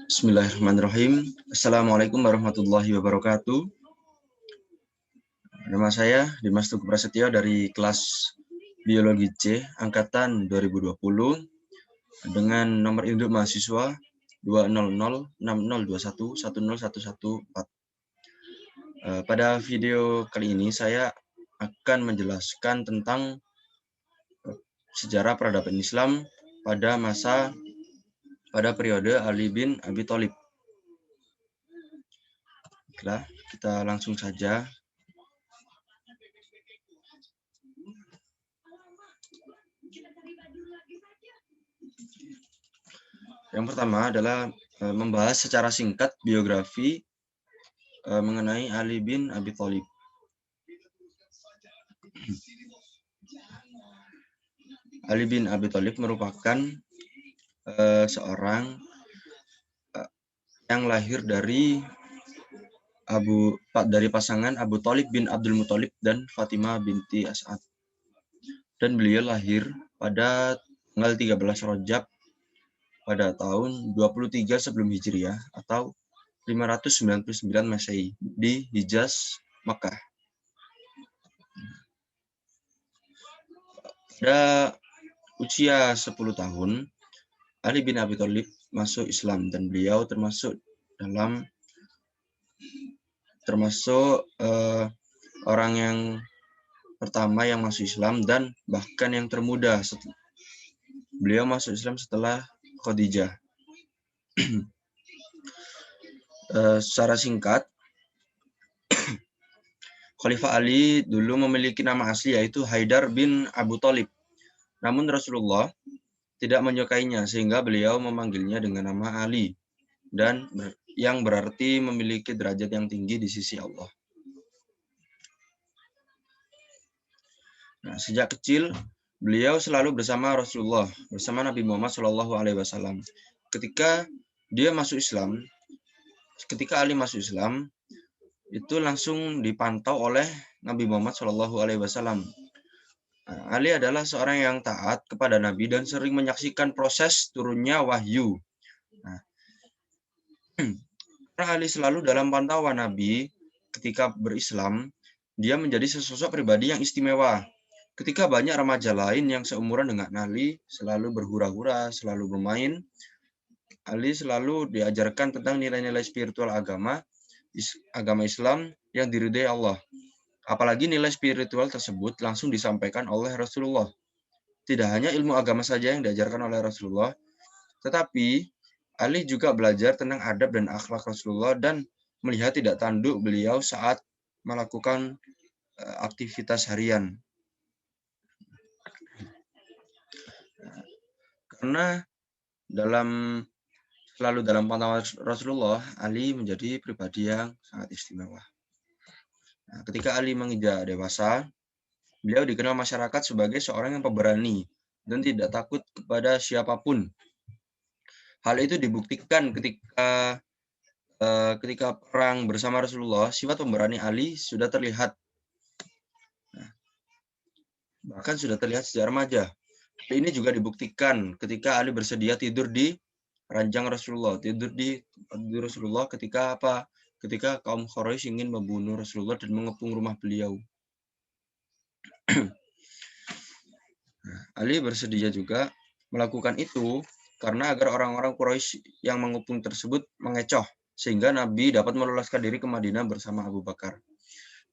Bismillahirrahmanirrahim. Assalamualaikum warahmatullahi wabarakatuh. Nama saya Dimas Teguh Prasetyo dari kelas Biologi C angkatan 2020 dengan nomor induk mahasiswa 2006021101114. Pada video kali ini saya akan menjelaskan tentang sejarah peradaban Islam pada periode Ali bin Abi Thalib. Baiklah, kita langsung saja. Yang pertama adalah membahas secara singkat biografi mengenai Ali bin Abi Thalib. Ali bin Abi Thalib merupakan seorang yang lahir dari pasangan Abu Thalib bin Abdul Muthalib dan Fatimah binti As'ad. Dan beliau lahir pada tanggal 13 Rajab pada tahun 23 sebelum Hijriah atau 599 Masehi di Hijaz, Makkah. Pada usia 10 tahun, Ali bin Abi Thalib masuk Islam dan beliau termasuk orang yang pertama yang masuk Islam dan bahkan yang termuda. Beliau masuk Islam setelah Khadijah. Secara singkat, Khalifah Ali dulu memiliki nama asli yaitu Haidar bin Abu Thalib. Namun Rasulullah tidak menyukainya sehingga beliau memanggilnya dengan nama Ali dan yang berarti memiliki derajat yang tinggi di sisi Allah. Nah, sejak kecil beliau selalu bersama Rasulullah, bersama Nabi Muhammad SAW. Ketika Ali masuk Islam, itu langsung dipantau oleh Nabi Muhammad SAW. Ali adalah seorang yang taat kepada Nabi dan sering menyaksikan proses turunnya wahyu. Karena Ali selalu dalam pantauan Nabi ketika berislam, dia menjadi sesosok pribadi yang istimewa. Ketika banyak remaja lain yang seumuran dengan Ali selalu berhura-hura, selalu bermain, Ali selalu diajarkan tentang nilai-nilai spiritual agama Islam yang diridhai Allah. Apalagi nilai spiritual tersebut langsung disampaikan oleh Rasulullah. Tidak hanya ilmu agama saja yang diajarkan oleh Rasulullah, tetapi Ali juga belajar tentang adab dan akhlak Rasulullah dan melihat tidak tanduk beliau saat melakukan aktivitas harian. Karena selalu dalam pantauan Rasulullah, Ali menjadi pribadi yang sangat istimewa. Nah, ketika Ali menginjak dewasa, beliau dikenal masyarakat sebagai seorang yang pemberani dan tidak takut kepada siapapun. Hal itu dibuktikan ketika perang bersama Rasulullah, sifat pemberani Ali sudah terlihat. Bahkan sudah terlihat sejak remaja. Ini juga dibuktikan ketika Ali bersedia tidur di ranjang Rasulullah, tidur di Rasulullah ketika kaum Quraisy ingin membunuh Rasulullah dan mengepung rumah beliau. Ali bersedia juga melakukan itu karena agar orang-orang Quraisy yang mengepung tersebut mengecoh, sehingga Nabi dapat meloloskan diri ke Madinah bersama Abu Bakar.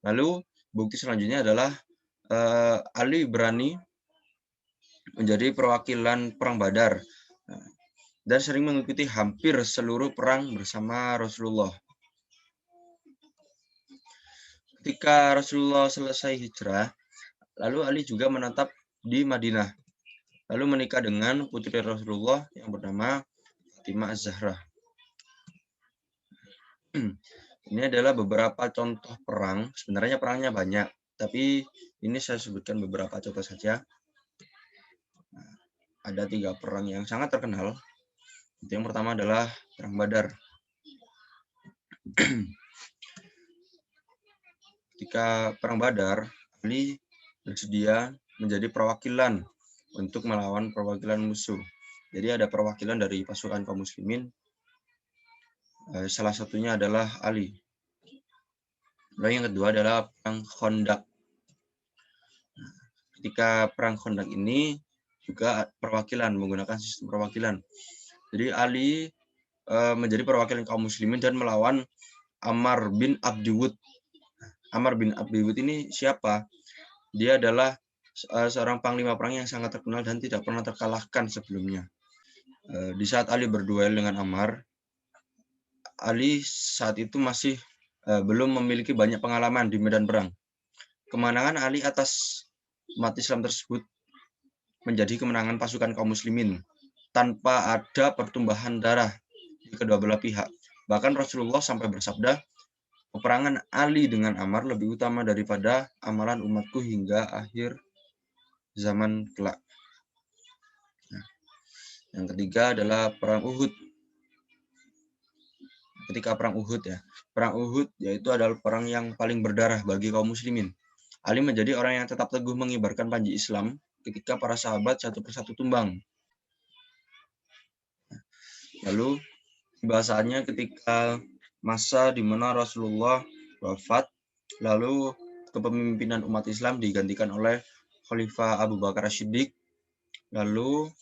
Lalu bukti selanjutnya adalah Ali berani menjadi perwakilan perang Badar dan sering mengikuti hampir seluruh perang bersama Rasulullah. Ketika Rasulullah selesai hijrah, lalu Ali juga menetap di Madinah, lalu menikah dengan putri Rasulullah yang bernama Fatimah Az-Zahra. Ini adalah beberapa contoh perang. Sebenarnya perangnya banyak, tapi ini saya sebutkan beberapa contoh saja. Ada 3 perang yang sangat terkenal. Yang pertama adalah Perang Badar. Ketika Perang Badar, Ali bersedia menjadi perwakilan untuk melawan perwakilan musuh. Jadi ada perwakilan dari pasukan kaum muslimin Salah satunya adalah Ali. Lalu yang kedua adalah perang Khandaq. Ketika perang Khandaq ini juga perwakilan, menggunakan sistem perwakilan. Jadi Ali menjadi perwakilan kaum muslimin dan melawan Ammar bin Abdi Wud. Ammar bin Abdi Wud ini siapa? Dia adalah seorang panglima perang yang sangat terkenal dan tidak pernah terkalahkan sebelumnya. Di saat Ali berduel dengan Ammar, Ali saat itu masih belum memiliki banyak pengalaman di medan perang. Kemenangan Ali atas umat Islam tersebut menjadi kemenangan pasukan kaum muslimin tanpa ada pertumbuhan darah di kedua belah pihak. Bahkan Rasulullah sampai bersabda, peperangan Ali dengan Ammar lebih utama daripada amalan umatku hingga akhir zaman kelak. Nah, yang ketiga adalah perang Uhud. Ketika perang Uhud perang Uhud yaitu adalah perang yang paling berdarah bagi kaum muslimin. Ali menjadi orang yang tetap teguh mengibarkan panji Islam ketika para sahabat satu persatu tumbang. Lalu bahasanya ketika masa di mana Rasulullah wafat, lalu kepemimpinan umat Islam digantikan oleh Khalifah Abu Bakar As-Siddiq, lalu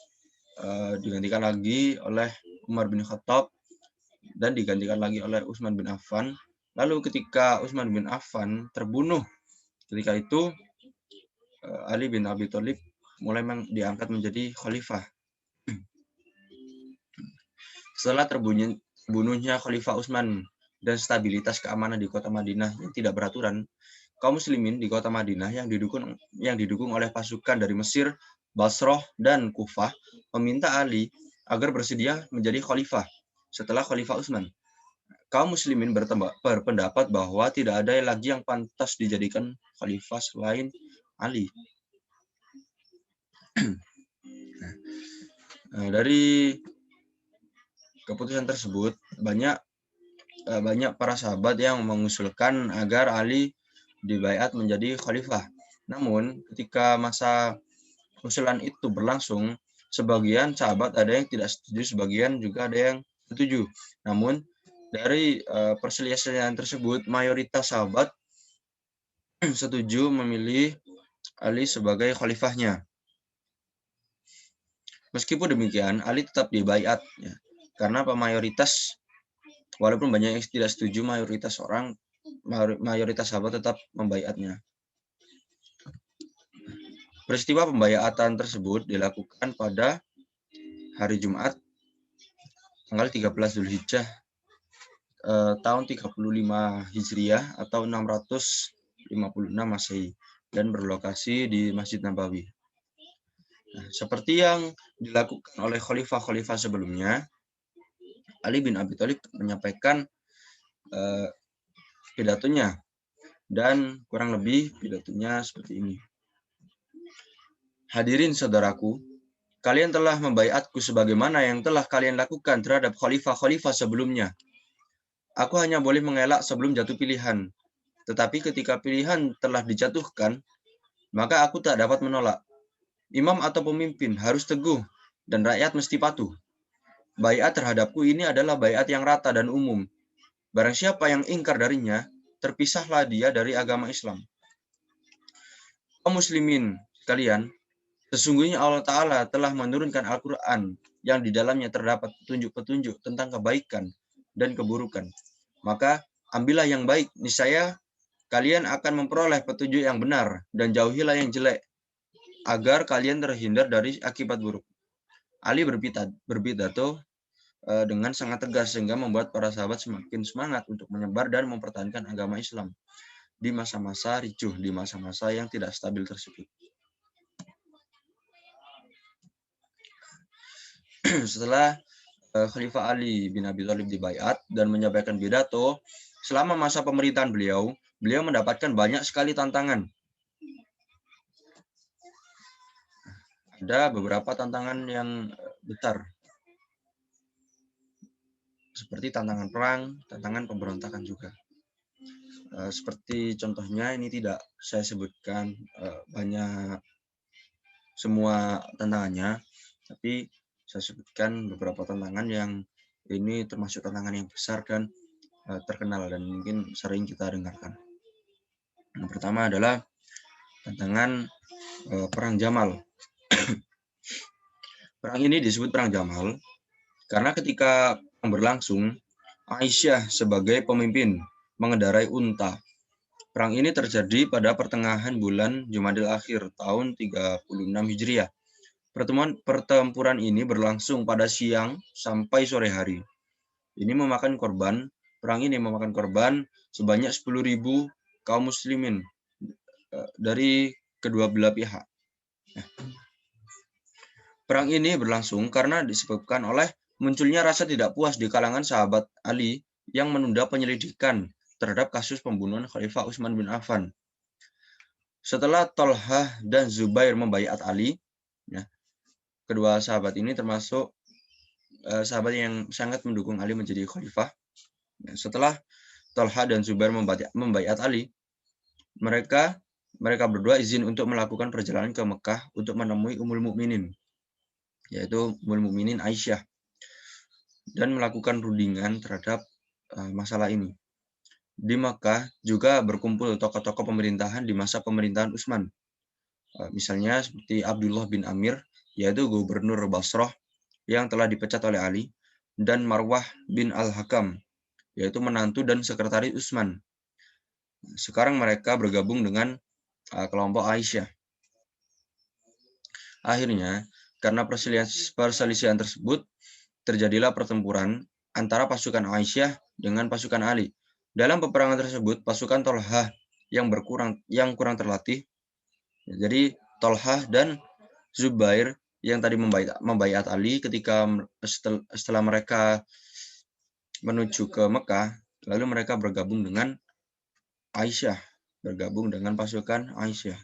digantikan lagi oleh Umar bin Khattab, dan digantikan lagi oleh Utsman bin Affan. Lalu ketika Utsman bin Affan terbunuh, ketika itu Ali bin Abi Thalib mulai diangkat menjadi khalifah. Setelah terbunuhnya Khalifah Utsman dan stabilitas keamanan di kota Madinah yang tidak beraturan, kaum muslimin di kota Madinah yang didukung oleh pasukan dari Mesir, Basrah, dan Kufah meminta Ali agar bersedia menjadi khalifah setelah Khalifah Utsman. Kaum muslimin berpendapat bahwa tidak ada lagi yang pantas dijadikan khalifah selain Ali. Dari keputusan tersebut, banyak para sahabat yang mengusulkan agar Ali dibaiat menjadi khalifah. Namun, ketika masa usulan itu berlangsung, sebagian sahabat ada yang tidak setuju, sebagian juga ada yang setuju. Namun, dari perselisihan tersebut, mayoritas sahabat setuju memilih Ali sebagai khalifahnya. Meskipun demikian, Ali tetap dibaiat karena mayoritas, walaupun banyak yang tidak setuju, mayoritas sahabat tetap membaiatnya. Peristiwa pembaiatan tersebut dilakukan pada hari Jumat tanggal 13 Zulhijjah tahun 35 Hijriah atau 656 Masehi dan berlokasi di Masjid Nabawi. Nah, seperti yang dilakukan oleh khalifah-khalifah sebelumnya, Ali bin Abi Thalib menyampaikan pidatonya, dan kurang lebih pidatonya seperti ini. Hadirin saudaraku, kalian telah membaiatku sebagaimana yang telah kalian lakukan terhadap khalifah-khalifah sebelumnya. Aku hanya boleh mengelak sebelum jatuh pilihan. Tetapi ketika pilihan telah dijatuhkan, maka aku tak dapat menolak. Imam atau pemimpin harus teguh, dan rakyat mesti patuh. Baiat terhadapku ini adalah baiat yang rata dan umum. Barang siapa yang ingkar darinya, terpisahlah dia dari agama Islam. Kaum muslimin sekalian, sesungguhnya Allah Ta'ala telah menurunkan Al-Quran yang di dalamnya terdapat petunjuk-petunjuk tentang kebaikan dan keburukan. Maka ambillah yang baik, niscaya kalian akan memperoleh petunjuk yang benar, dan jauhilah yang jelek, agar kalian terhindar dari akibat buruk. Ali berpidato dengan sangat tegas sehingga membuat para sahabat semakin semangat untuk menyebar dan mempertahankan agama Islam di masa-masa ricuh, di masa-masa yang tidak stabil tersebut. Setelah Khalifah Ali bin Abi Thalib dibaiat dan menyampaikan pidato, selama masa pemerintahan beliau mendapatkan banyak sekali tantangan. Ada beberapa tantangan yang besar, seperti tantangan perang, tantangan pemberontakan juga. Seperti contohnya ini tidak saya sebutkan banyak semua tantangannya, tapi saya sebutkan beberapa tantangan yang Ini termasuk tantangan yang besar dan terkenal dan mungkin sering kita dengarkan. Yang pertama adalah tantangan Perang Jamal. Perang ini disebut Perang Jamal karena ketika perang berlangsung, Aisyah sebagai pemimpin mengendarai unta. Perang ini terjadi pada pertengahan bulan Jumadil Akhir tahun 36 Hijriah. Pertempuran ini berlangsung pada siang sampai sore hari. Perang ini memakan korban sebanyak 10.000 kaum muslimin dari kedua belah pihak. Perang ini berlangsung karena disebabkan oleh munculnya rasa tidak puas di kalangan sahabat Ali yang menunda penyelidikan terhadap kasus pembunuhan Khalifah Utsman bin Affan. Setelah Tolhah dan Zubair membaiat Ali, ya, kedua sahabat ini termasuk sahabat yang sangat mendukung Ali menjadi khalifah. Ya, setelah Tolhah dan Zubair membaiat Ali, mereka berdua izin untuk melakukan perjalanan ke Mekah untuk menemui Ummul Mukminin, yaitu Ummul Mukminin Aisyah, dan melakukan rundingan terhadap masalah ini. Di Makkah juga berkumpul tokoh-tokoh pemerintahan di masa pemerintahan Utsman. Misalnya seperti Abdullah bin Amir, yaitu gubernur Basrah yang telah dipecat oleh Ali, dan Marwah bin Al-Hakam, yaitu menantu dan sekretaris Utsman. Sekarang mereka bergabung dengan kelompok Aisyah. Akhirnya, karena perselisihan tersebut, terjadilah pertempuran antara pasukan Aisyah dengan pasukan Ali. Dalam peperangan tersebut, pasukan Tolhah yang kurang terlatih, jadi Tolhah dan Zubair yang tadi membaiat Ali ketika setelah mereka menuju ke Mekah, lalu mereka bergabung dengan pasukan Aisyah.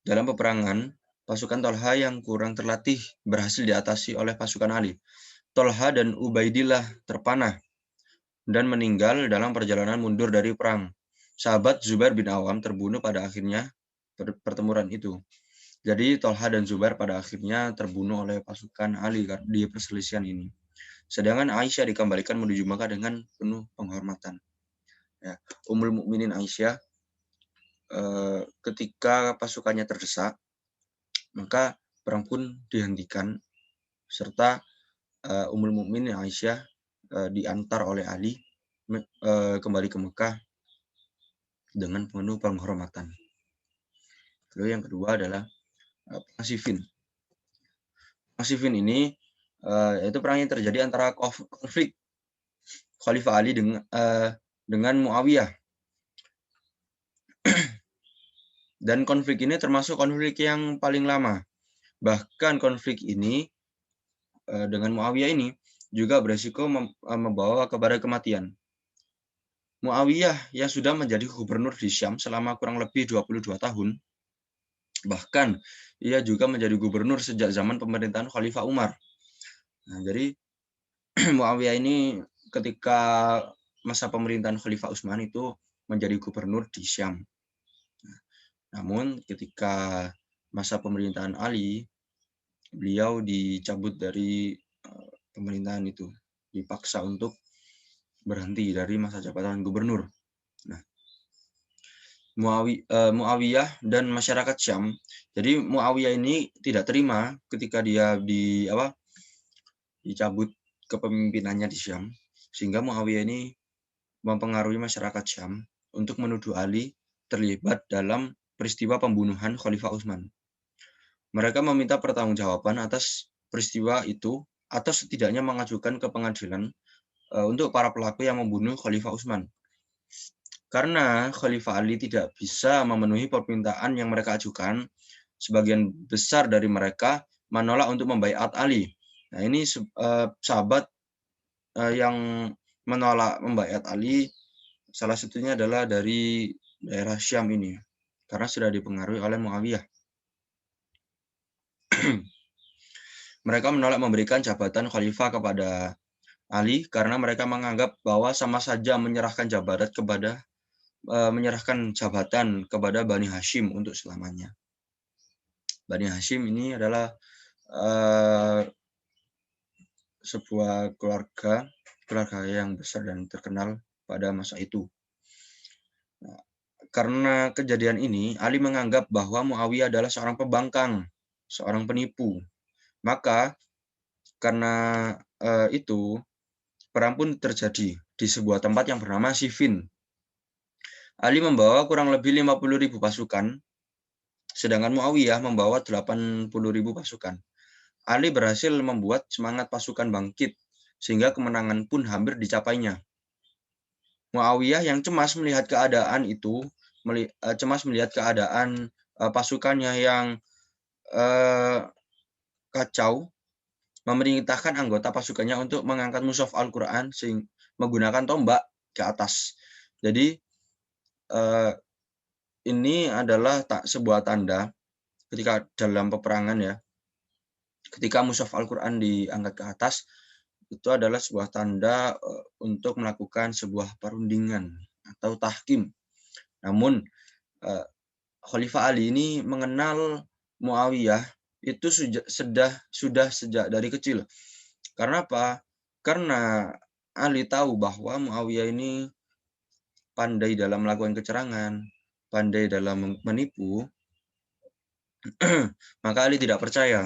Dalam peperangan, pasukan Tolhah yang kurang terlatih berhasil diatasi oleh pasukan Ali. Tolhah dan Ubaidillah terpanah dan meninggal dalam perjalanan mundur dari perang. Sahabat Zubair bin Awam terbunuh pada akhirnya pertempuran itu. Jadi Tolhah dan Zubair pada akhirnya terbunuh oleh pasukan Ali di perselisihan ini. Sedangkan Aisyah dikembalikan menuju Makkah dengan penuh penghormatan. Ya, Ummul Mukminin Aisyah ketika pasukannya terdesak, maka perang pun dihentikan serta Ummul Mukminin Aisyah diantar oleh Ali kembali ke Mekah dengan penuh penghormatan. Lalu yang kedua adalah Perang Siffin. Perang Siffin ini yaitu perang yang terjadi antara konflik Khalifah Ali dengan Muawiyah. Dan konflik ini termasuk konflik yang paling lama. Bahkan konflik ini dengan Muawiyah ini juga beresiko membawa kepada kematian. Muawiyah yang sudah menjadi gubernur di Syam selama kurang lebih 22 tahun, bahkan ia juga menjadi gubernur sejak zaman pemerintahan Khalifah Umar. Nah, jadi Muawiyah ini ketika masa pemerintahan Khalifah Utsman itu menjadi gubernur di Syam. Namun ketika masa pemerintahan Ali, beliau dicabut dari pemerintahan itu, dipaksa untuk berhenti dari masa jabatan gubernur. Nah, Muawiyah dan masyarakat Syam. Jadi Muawiyah ini tidak terima ketika dia dicabut kepemimpinannya di Syam, sehingga Muawiyah ini mempengaruhi masyarakat Syam untuk menuduh Ali terlibat dalam peristiwa pembunuhan Khalifah Utsman. Mereka meminta pertanggungjawaban atas peristiwa itu atau setidaknya mengajukan ke pengadilan untuk para pelaku yang membunuh Khalifah Utsman. Karena Khalifah Ali tidak bisa memenuhi permintaan yang mereka ajukan, sebagian besar dari mereka menolak untuk membaiat Ali. Nah, ini sahabat yang menolak membaiat Ali, salah satunya adalah dari daerah Syam ini, karena sudah dipengaruhi oleh Muawiyah. Mereka menolak memberikan jabatan khalifah kepada Ali karena mereka menganggap bahwa sama saja menyerahkan jabatan kepada Bani Hashim untuk selamanya. Bani Hashim ini adalah sebuah keluarga yang besar dan terkenal pada masa itu. Nah, karena kejadian ini, Ali menganggap bahwa Muawiyah adalah seorang pembangkang, seorang penipu. Maka karena itu, perang pun terjadi di sebuah tempat yang bernama Siffin. Ali membawa kurang lebih 50.000 pasukan, sedangkan Muawiyah membawa 80.000 pasukan. Ali berhasil membuat semangat pasukan bangkit, sehingga kemenangan pun hampir dicapainya. Muawiyah yang cemas melihat keadaan itu, pasukannya yang kacau, memerintahkan anggota pasukannya untuk mengangkat mushaf Al-Quran menggunakan tombak ke atas. Jadi ini adalah sebuah tanda ketika dalam peperangan ya, ketika mushaf Al-Quran diangkat ke atas, itu adalah sebuah tanda untuk melakukan sebuah perundingan atau tahkim. Namun Khalifah Ali ini mengenal Muawiyah itu sudah sejak dari kecil. Karena apa? Karena Ali tahu bahwa Muawiyah ini pandai dalam melakukan kecurangan, pandai dalam menipu, maka Ali tidak percaya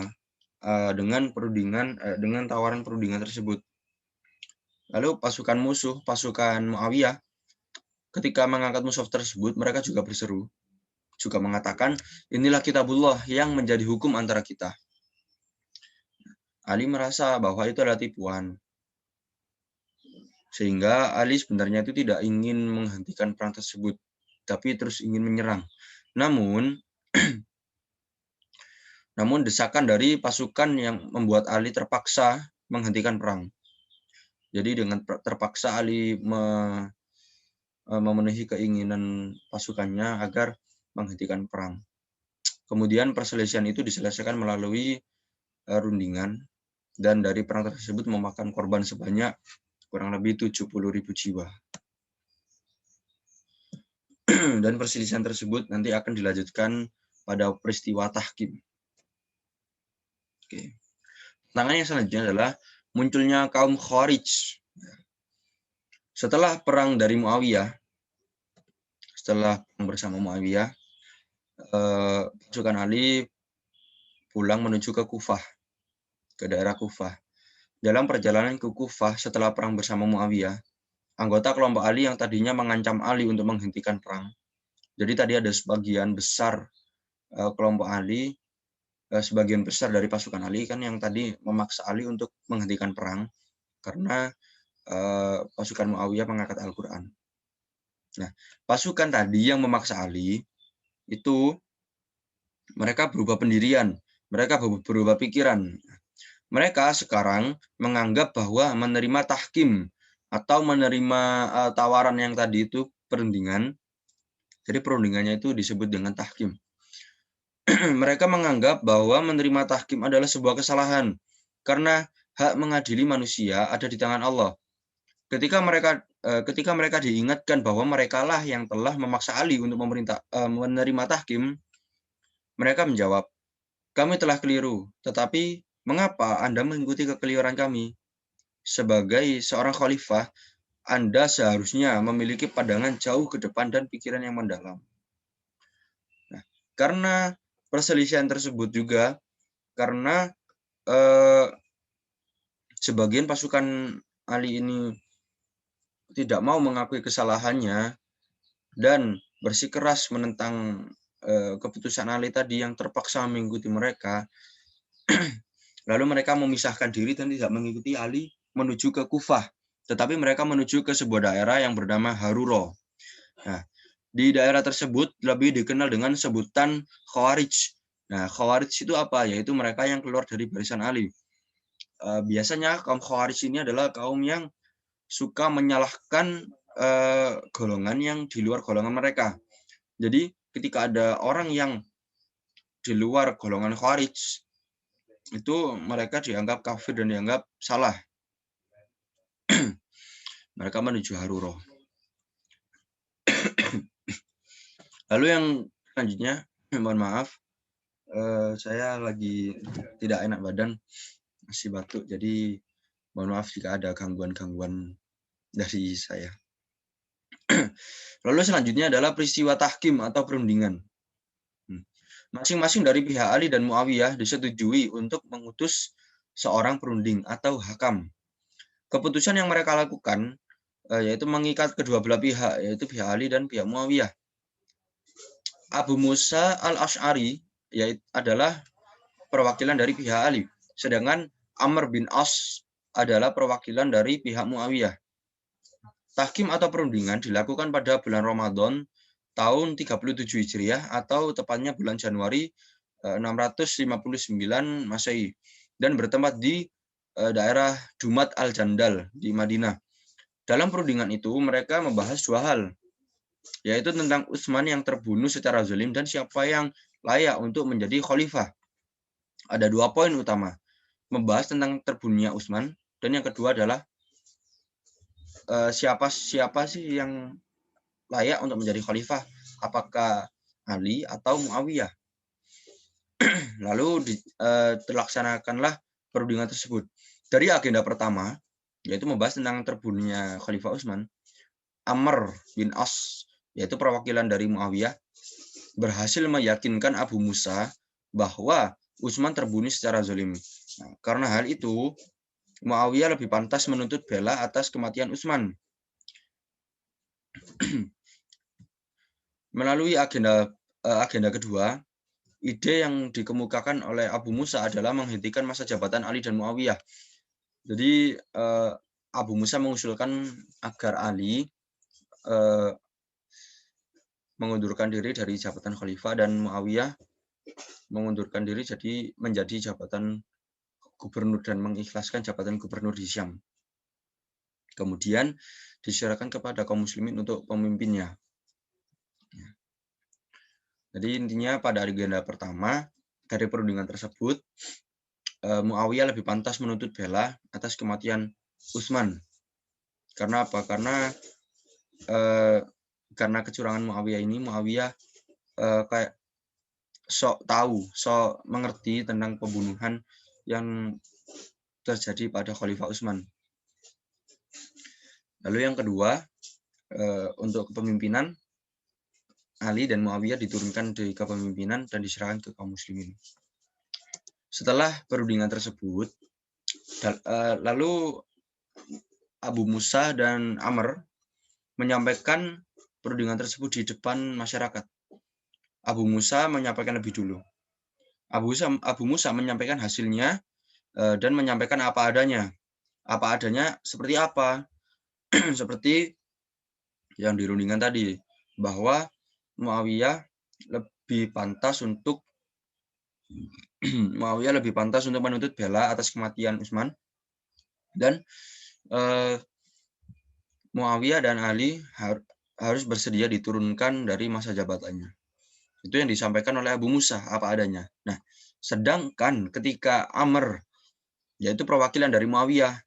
dengan tawaran perundingan tersebut. Lalu pasukan Muawiyah, ketika mengangkat mushaf tersebut, mereka juga berseru, juga mengatakan, inilah kitabullah yang menjadi hukum antara kita. Ali merasa bahwa itu adalah tipuan. Sehingga Ali sebenarnya itu tidak ingin menghentikan perang tersebut, tapi terus ingin menyerang. Namun desakan dari pasukan yang membuat Ali terpaksa menghentikan perang. Jadi dengan terpaksa Ali memenuhi keinginan pasukannya agar menghentikan perang. Kemudian perselisihan itu diselesaikan melalui rundingan, dan dari perang tersebut memakan korban sebanyak kurang lebih 70.000 jiwa. Dan perselisihan tersebut nanti akan dilanjutkan pada peristiwa tahkim. Oke. Tantangan yang selanjutnya adalah munculnya kaum Khawarij. Setelah perang dari Muawiyah, setelah perang bersama Muawiyah, pasukan Ali pulang menuju ke Kufah, ke daerah Kufah. Dalam perjalanan ke Kufah setelah perang bersama Muawiyah, anggota kelompok Ali yang tadinya mengancam Ali untuk menghentikan perang. Jadi tadi ada sebagian besar kelompok Ali, sebagian besar dari pasukan Ali kan yang tadi memaksa Ali untuk menghentikan perang karena pasukan Muawiyah mengangkat Al-Quran. Nah, pasukan tadi yang memaksa Ali itu mereka berubah pendirian, mereka berubah pikiran. Mereka sekarang menganggap bahwa menerima tahkim atau menerima tawaran yang tadi itu perundingan, jadi perundingannya itu disebut dengan tahkim. Mereka menganggap bahwa menerima tahkim adalah sebuah kesalahan karena hak mengadili manusia ada di tangan Allah. Ketika mereka diingatkan bahwa merekalah yang telah memaksa Ali untuk menerima tahkim, mereka menjawab, kami telah keliru, tetapi mengapa Anda mengikuti kekeliruan kami? Sebagai seorang khalifah, Anda seharusnya memiliki pandangan jauh ke depan dan pikiran yang mendalam. Nah, karena perselisihan tersebut juga, karena sebagian pasukan Ali ini tidak mau mengakui kesalahannya dan bersikeras menentang keputusan Ali tadi yang terpaksa mengikuti mereka, lalu mereka memisahkan diri dan tidak mengikuti Ali menuju ke Kufah, tetapi mereka menuju ke sebuah daerah yang bernama Haruro. Nah, di daerah tersebut lebih dikenal dengan sebutan Khawarij. Nah, Khawarij itu apa? Yaitu mereka yang keluar dari barisan Ali. Biasanya kaum Khawarij ini adalah kaum yang suka menyalahkan golongan yang di luar golongan mereka. Jadi ketika ada orang yang di luar golongan Khawarij, itu mereka dianggap kafir dan dianggap salah. Mereka menuju Haruro. Lalu yang selanjutnya, mohon maaf, saya lagi tidak enak badan, masih batuk, jadi Mohon maaf jika ada gangguan-gangguan dari saya. Lalu selanjutnya adalah peristiwa tahkim atau perundingan. Masing-masing dari pihak Ali dan Muawiyah disetujui untuk mengutus seorang perunding atau hakam. Keputusan yang mereka lakukan yaitu mengikat kedua belah pihak, yaitu pihak Ali dan pihak Muawiyah. Abu Musa al-Ash'ari adalah perwakilan dari pihak Ali, sedangkan Amr bin As adalah perwakilan dari pihak Muawiyah. Tahkim atau perundingan dilakukan pada bulan Ramadan tahun 37 Hijriah atau tepatnya bulan Januari 659 Masehi dan bertempat di daerah Dumat al-Jandal di Madinah. Dalam perundingan itu mereka membahas dua hal, yaitu tentang Utsman yang terbunuh secara zalim dan siapa yang layak untuk menjadi khalifah. Ada dua poin utama, membahas tentang terbunuhnya Utsman, dan yang kedua adalah siapa sih yang layak untuk menjadi khalifah, apakah Ali atau Muawiyah. Lalu terlaksanakanlah perundingan tersebut. Dari agenda pertama, yaitu membahas tentang terbunuhnya Khalifah Utsman, Amr bin As, yaitu perwakilan dari Muawiyah, berhasil meyakinkan Abu Musa bahwa Utsman terbunuh secara zalim. Nah, karena hal itu, Muawiyah lebih pantas menuntut bela atas kematian Utsman. Melalui agenda kedua, ide yang dikemukakan oleh Abu Musa adalah menghentikan masa jabatan Ali dan Muawiyah. Jadi Abu Musa mengusulkan agar Ali mengundurkan diri dari jabatan khalifah dan Muawiyah mengundurkan diri menjadi jabatan gubernur dan mengikhlaskan jabatan gubernur di Syam. Kemudian diserahkan kepada kaum muslimin untuk pemimpinnya. Jadi intinya pada agenda pertama dari perundingan tersebut, Muawiyah lebih pantas menuntut bela atas kematian Utsman. Karena apa? Karena kecurangan Muawiyah ini, Muawiyah kayak sok mengerti tentang pembunuhan yang terjadi pada Khalifah Utsman. Lalu yang kedua, untuk kepemimpinan, Ali dan Muawiyah diturunkan dari kepemimpinan dan diserahkan ke kaum muslimin. Setelah perundingan tersebut, lalu Abu Musa dan Amr menyampaikan perundingan tersebut di depan masyarakat. Abu Musa menyampaikan lebih dulu. Abu Musa menyampaikan hasilnya dan menyampaikan apa adanya. Apa adanya seperti apa? Seperti yang dirundingkan tadi, bahwa Muawiyah lebih pantas untuk menuntut bela atas kematian Utsman, dan Muawiyah dan Ali harus bersedia diturunkan dari masa jabatannya. Itu yang disampaikan oleh Abu Musa apa adanya. Nah, sedangkan ketika Amr, yaitu perwakilan dari Muawiyah,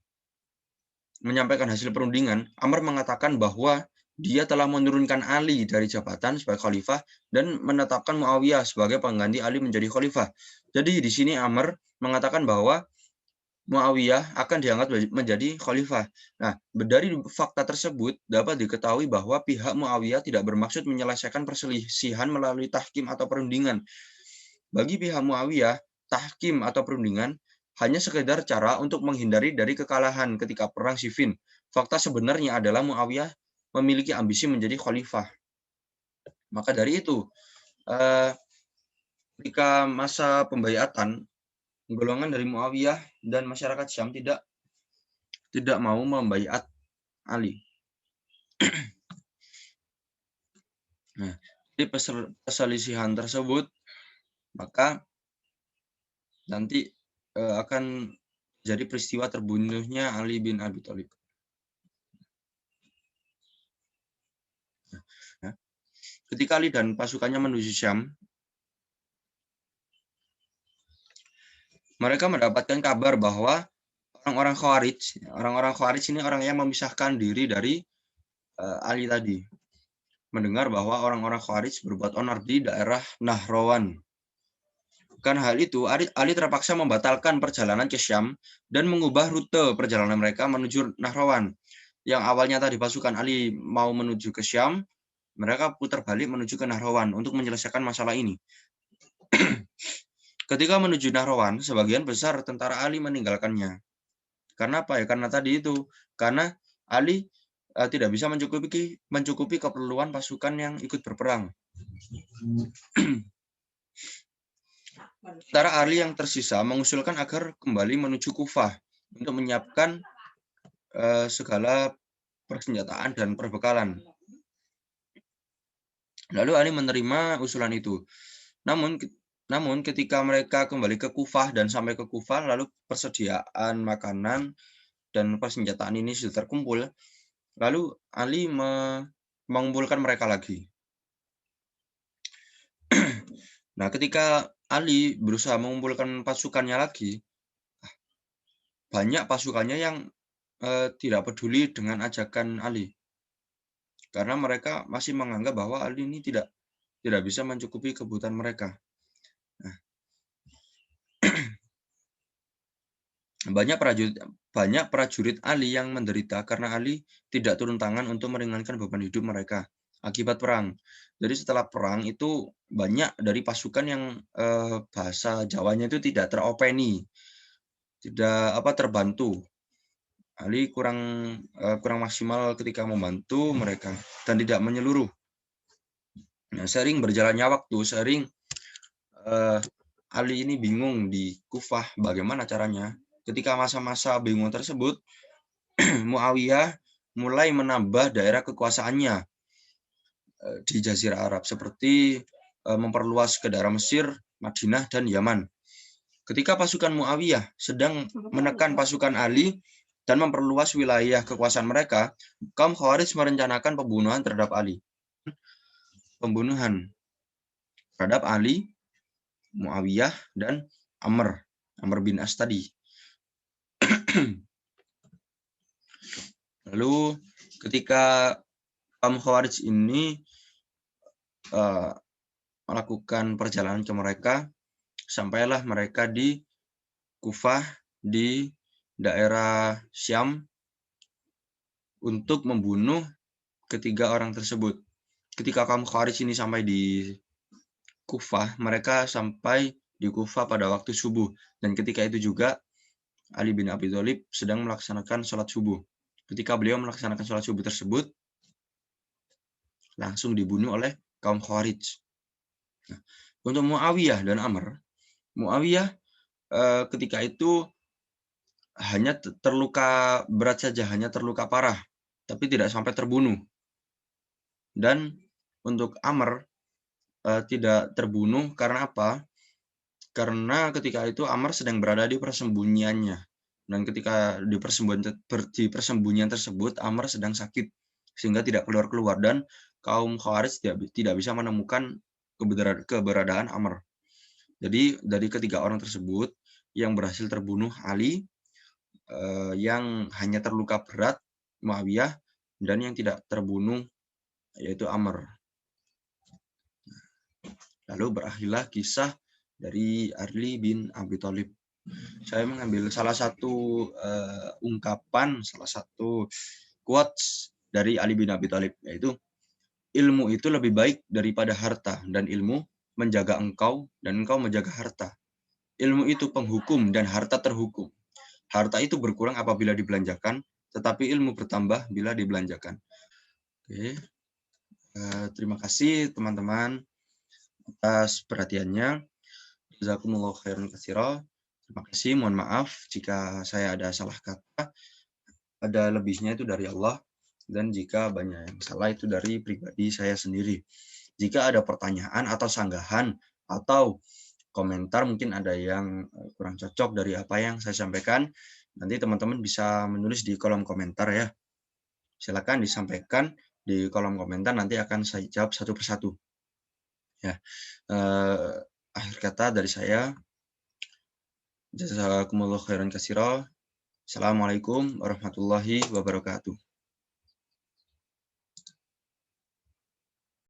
menyampaikan hasil perundingan, Amr mengatakan bahwa dia telah menurunkan Ali dari jabatan sebagai khalifah dan menetapkan Muawiyah sebagai pengganti Ali menjadi khalifah. Jadi di sini Amr mengatakan bahwa Muawiyah akan diangkat menjadi khalifah. Nah, dari fakta tersebut dapat diketahui bahwa pihak Muawiyah tidak bermaksud menyelesaikan perselisihan melalui tahkim atau perundingan. Bagi pihak Muawiyah, tahkim atau perundingan hanya sekedar cara untuk menghindari dari kekalahan ketika perang Siffin. Fakta sebenarnya adalah Muawiyah memiliki ambisi menjadi khalifah. Maka dari itu, ketika masa pembaiatan, golongan dari Muawiyah dan masyarakat Syam tidak mau membaiat Ali. Nah, di perselisihan tersebut, maka nanti akan jadi peristiwa terbunuhnya Ali bin Abi Thalib. Nah, ketika Ali dan pasukannya menuju Syam, mereka mendapatkan kabar bahwa orang-orang Khawarij ini orang yang memisahkan diri dari Ali tadi. Mendengar bahwa orang-orang Khawarij berbuat onar di daerah Nahrawan. Karena hal itu, Ali terpaksa membatalkan perjalanan ke Syam dan mengubah rute perjalanan mereka menuju Nahrawan. Yang awalnya tadi pasukan Ali mau menuju ke Syam, mereka putar balik menuju ke Nahrawan untuk menyelesaikan masalah ini. Ketika menuju Nahrawan, sebagian besar tentara Ali meninggalkannya. Karena apa ya? Karena tadi itu, karena Ali tidak bisa mencukupi keperluan pasukan yang ikut berperang. Sementara Ali yang tersisa mengusulkan agar kembali menuju Kufah untuk menyiapkan segala persenjataan dan perbekalan. Lalu Ali menerima usulan itu. Namun ketika mereka kembali ke Kufah dan sampai ke Kufah, lalu persediaan makanan dan persenjataan ini sudah terkumpul, lalu Ali mengumpulkan mereka lagi. Nah, ketika Ali berusaha mengumpulkan pasukannya lagi, banyak pasukannya yang tidak peduli dengan ajakan Ali. Karena mereka masih menganggap bahwa Ali ini tidak bisa mencukupi kebutuhan mereka. Nah, banyak prajurit Ali yang menderita karena Ali tidak turun tangan untuk meringankan beban hidup mereka akibat perang. Jadi setelah perang itu banyak dari pasukan yang bahasa Jawanya itu tidak teropeni, tidak terbantu. Ali kurang maksimal ketika membantu mereka dan tidak menyeluruh. Nah, sering berjalannya waktu, Ali ini bingung di Kufah bagaimana caranya. Ketika masa-masa bingung tersebut, Muawiyah mulai menambah daerah kekuasaannya di Jazirah Arab seperti memperluas ke daerah Mesir, Madinah, dan Yaman. Ketika pasukan Muawiyah sedang menekan pasukan Ali dan memperluas wilayah kekuasaan mereka, kaum Khawarij merencanakan pembunuhan terhadap Ali. Pembunuhan terhadap Ali, Muawiyah, dan Amr bin As tadi. Lalu ketika kaum Khawarij ini melakukan perjalanan ke mereka, sampailah mereka di Kufah di daerah Syam untuk membunuh ketiga orang tersebut. Ketika kaum Khawarij ini sampai di Kufah, mereka sampai di Kufah pada waktu subuh. Dan ketika itu juga Ali bin Abi Thalib sedang melaksanakan sholat subuh. Ketika beliau melaksanakan sholat subuh tersebut, langsung dibunuh oleh kaum Khawarij. Nah, untuk Muawiyah dan Amr, Muawiyah ketika itu hanya terluka berat saja, hanya terluka parah, tapi tidak sampai terbunuh. Dan untuk Amr tidak terbunuh karena apa? Karena ketika itu Amr sedang berada di persembunyiannya. Dan ketika di persembunyian tersebut, Amr sedang sakit, sehingga tidak keluar-keluar. Dan kaum Khawarij tidak bisa menemukan keberadaan Amr. Jadi dari ketiga orang tersebut, yang berhasil terbunuh Ali, yang hanya terluka berat, Muawiyah, dan yang tidak terbunuh, yaitu Amr. Lalu berakhirlah kisah dari Ali bin Abi Thalib. Saya mengambil salah satu ungkapan, salah satu quotes dari Ali bin Abi Thalib, yaitu ilmu itu lebih baik daripada harta, dan ilmu menjaga engkau, dan engkau menjaga harta. Ilmu itu penghukum, dan harta terhukum. Harta itu berkurang apabila dibelanjakan, tetapi ilmu bertambah bila dibelanjakan. Oke. Terima kasih teman-teman atas perhatiannya. Jazakumullah khairan katsira. Terima kasih, mohon maaf jika saya ada salah kata. Ada lebihnya itu dari Allah, dan jika banyak yang salah itu dari pribadi saya sendiri. Jika ada pertanyaan atau sanggahan atau komentar, mungkin ada yang kurang cocok dari apa yang saya sampaikan, nanti teman-teman bisa menulis di kolom komentar ya. Silakan disampaikan di kolom komentar, nanti akan saya jawab satu persatu. Ya, akhir kata dari saya, jazakumullah khairan katsira. Assalamualaikum warahmatullahi wabarakatuh.